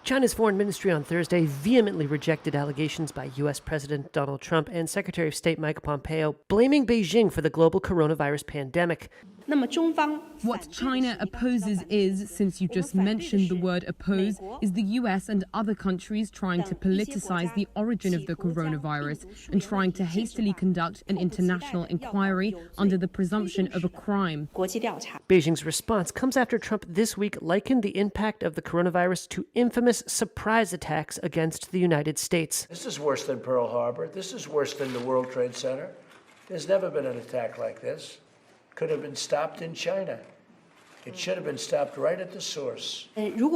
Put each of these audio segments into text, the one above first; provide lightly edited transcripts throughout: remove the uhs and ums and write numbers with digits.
China's foreign ministry on Thursday vehemently rejected allegations by U.S. President Donald Trump and Secretary of State Mike Pompeo, blaming Beijing for the global coronavirus pandemic. What China opposes is, since you just mentioned the word oppose, is the US and other countries trying to politicize the origin of the coronavirus and trying to hastily conduct an international inquiry under the presumption of a crime. Beijing's response comes after Trump this week likened the impact of the coronavirus to infamous surprise attacks against the United States. This is worse than Pearl Harbor. This is worse than the World Trade Center. There's never been an attack like this. Could have been stopped in China. It should have been stopped right at the source. If you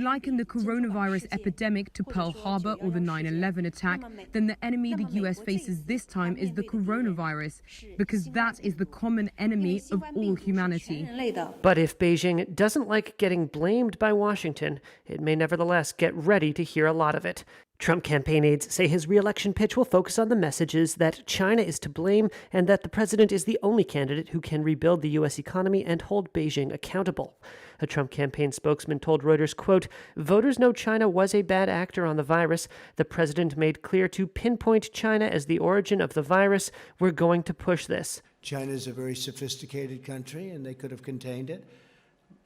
liken the coronavirus epidemic to Pearl Harbor or the 9/11 attack, then the enemy the US faces this time is the coronavirus, because that is the common enemy of all humanity. But if Beijing doesn't like getting blamed by Washington, it may nevertheless get ready to hear a lot of it. Trump campaign aides say his re-election pitch will focus on the messages that China is to blame and that the president is the only candidate who can rebuild the U.S. economy and hold Beijing accountable. A Trump campaign spokesman told Reuters, quote, "Voters know China was a bad actor on the virus. The president made clear to pinpoint China as the origin of the virus. We're going to push this." China is a very sophisticated country, and they could have contained it.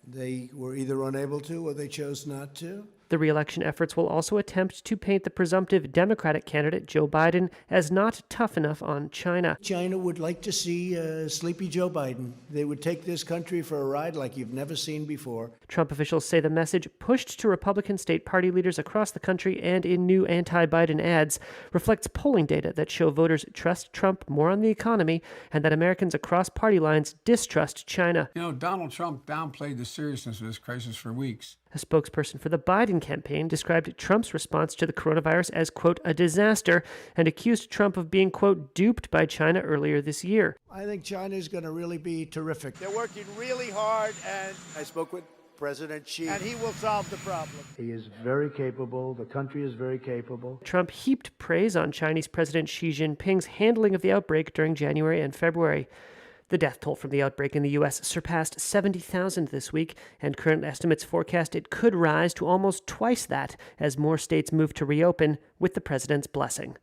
They were either unable to or they chose not to. The re-election efforts will also attempt to paint the presumptive Democratic candidate, Joe Biden, as not tough enough on China. China would like to see sleepy Joe Biden. They would take this country for a ride like you've never seen before. Trump officials say the message pushed to Republican state party leaders across the country and in new anti-Biden ads reflects polling data that show voters trust Trump more on the economy and that Americans across party lines distrust China. You know, Donald Trump downplayed the seriousness of this crisis for weeks. A spokesperson for the Biden campaign described Trump's response to the coronavirus as, quote, a disaster, and accused Trump of being, quote, duped by China earlier this year. I think China is going to really be terrific. They're working really hard, and I spoke with President Xi, and he will solve the problem. He is very capable. The country is very capable. Trump heaped praise on Chinese President Xi Jinping's handling of the outbreak during January and February. The death toll from the outbreak in the U.S. surpassed 70,000 this week, and current estimates forecast it could rise to almost twice that as more states move to reopen with the president's blessing.